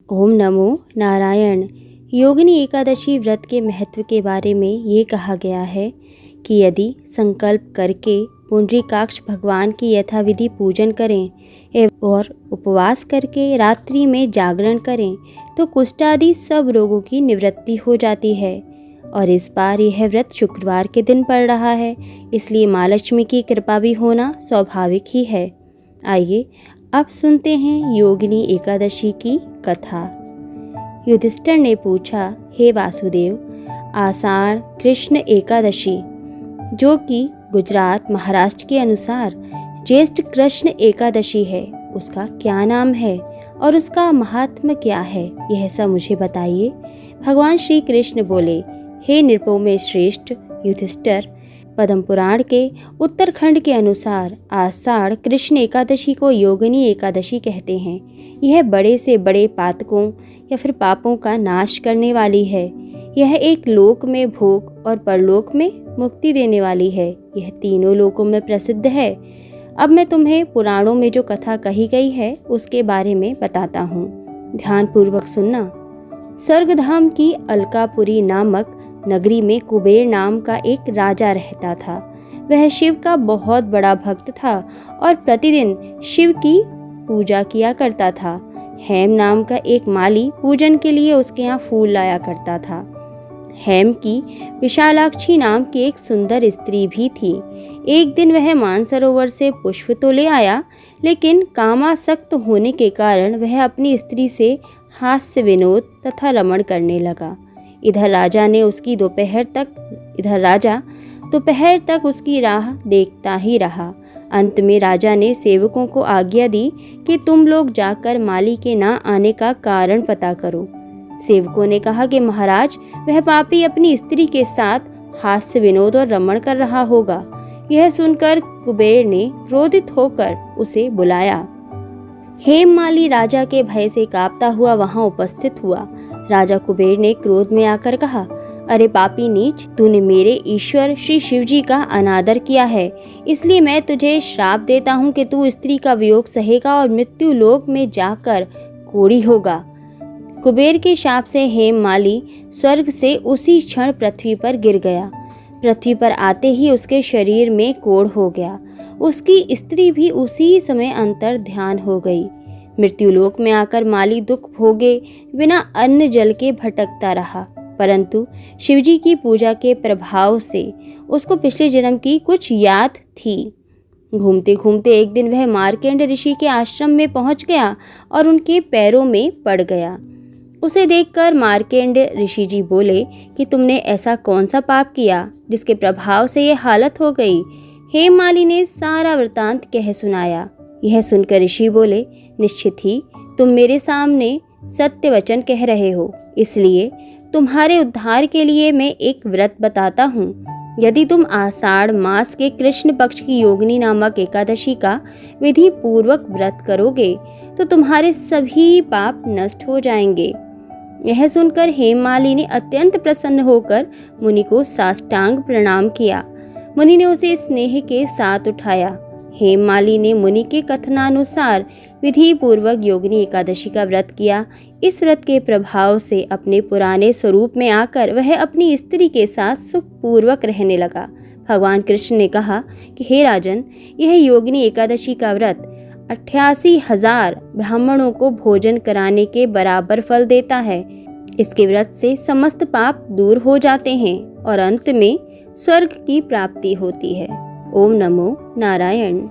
ओम नमो नारायण। योगिनी एकादशी व्रत के महत्व के बारे में ये कहा गया है कि यदि संकल्प करके पुंडरीकाक्ष भगवान की यथाविधि पूजन करें और उपवास करके रात्रि में जागरण करें तो कुष्ठ आदि सब रोगों की निवृत्ति हो जाती है। और इस बार यह व्रत शुक्रवार के दिन पड़ रहा है, इसलिए माँ लक्ष्मी की कृपा भी होना स्वाभाविक ही है। आइए अब सुनते हैं योगिनी एकादशी की कथा। युधिष्ठिर ने पूछा, हे वासुदेव, आषाढ़ कृष्ण एकादशी जो कि गुजरात महाराष्ट्र के अनुसार ज्येष्ठ कृष्ण एकादशी है, उसका क्या नाम है और उसका महात्म्य क्या है, यह सब मुझे बताइए। भगवान श्री कृष्ण बोले, हे नृपों में श्रेष्ठ युधिष्ठिर, पद्म पुराण के उत्तरखंड के अनुसार आषाढ़ कृष्ण एकादशी को योगिनी एकादशी कहते हैं। यह बड़े से बड़े पातकों या फिर पापों का नाश करने वाली है। यह एक लोक में भोग और परलोक में मुक्ति देने वाली है। यह तीनों लोकों में प्रसिद्ध है। अब मैं तुम्हें पुराणों में जो कथा कही गई है उसके बारे में बताता हूँ, ध्यानपूर्वक सुनना। स्वर्गधाम की अलकापुरी नामक नगरी में कुबेर नाम का एक राजा रहता था। वह शिव का बहुत बड़ा भक्त था और प्रतिदिन शिव की पूजा किया करता था। हेम नाम का एक माली पूजन के लिए उसके यहाँ फूल लाया करता था। हेम की विशालाक्षी नाम की एक सुंदर स्त्री भी थी। एक दिन वह मानसरोवर से पुष्प तो ले आया, लेकिन कामासक्त होने के कारण वह अपनी स्त्री से हास्य विनोद तथा रमण करने लगा। इधर राजा दोपहर तक उसकी राह देखता ही रहा। अंत में राजा ने सेवकों को आज्ञा दी कि तुम लोग जाकर माली के ना आने का कारण पता करो। सेवकों ने कहा कि महाराज, वह पापी अपनी स्त्री के साथ हास्य विनोद और रमण कर रहा होगा। यह सुनकर कुबेर ने क्रोधित होकर उसे बुलाया। हेम माली राजा के भय से कांपता हुआ वहां उपस्थित हुआ। राजा कुबेर ने क्रोध में आकर कहा, अरे पापी नीच, तूने मेरे ईश्वर श्री शिव जी का अनादर किया है, इसलिए मैं तुझे श्राप देता हूँ कि तू स्त्री का वियोग सहेगा और मृत्यु लोक में जाकर कोढ़ी होगा। कुबेर के शाप से हेम माली स्वर्ग से उसी क्षण पृथ्वी पर गिर गया। पृथ्वी पर आते ही उसके शरीर में कोढ़ हो गया। उसकी स्त्री भी उसी समय अंतर ध्यान हो गई। मृत्युलोक में आकर माली दुख भोगे बिना अन्न जल के भटकता रहा, परंतु शिवजी की पूजा के प्रभाव से उसको पिछले जन्म की कुछ याद थी। घूमते घूमते एक दिन वह मार्केंड ऋषि के आश्रम में पहुंच गया और उनके पैरों में पड़ गया। उसे देखकर मार्केंड ऋषि जी बोले कि तुमने ऐसा कौन सा पाप किया जिसके प्रभाव से ये हालत हो गई। हेम माली ने सारा वृतांत कह सुनाया। यह सुनकर ऋषि बोले, निश्चित ही तुम मेरे सामने सत्य वचन कह रहे हो, इसलिए तुम्हारे उद्धार के लिए मैं एक व्रत बताता हूँ। यदि तुम आषाढ़ मास के कृष्ण पक्ष की योगिनी नामक एकादशी का विधि पूर्वक व्रत करोगे तो तुम्हारे सभी पाप नष्ट हो जाएंगे। यह सुनकर हेममाली ने अत्यंत प्रसन्न होकर मुनि को साष्टांग प्रणाम किया। मुनि ने उसे स्नेह के साथ उठाया। हेममाली ने मुनि के कथनानुसार विधि पूर्वक योगिनी एकादशी का व्रत किया। इस व्रत के प्रभाव से अपने पुराने स्वरूप में आकर वह अपनी स्त्री के साथ सुखपूर्वक रहने लगा। भगवान कृष्ण ने कहा कि हे राजन, यह योगिनी एकादशी का व्रत 88,000 ब्राह्मणों को भोजन कराने के बराबर फल देता है। इसके व्रत से समस्त पाप दूर हो जाते हैं और अंत में स्वर्ग की प्राप्ति होती है। ओम नमो नारायण।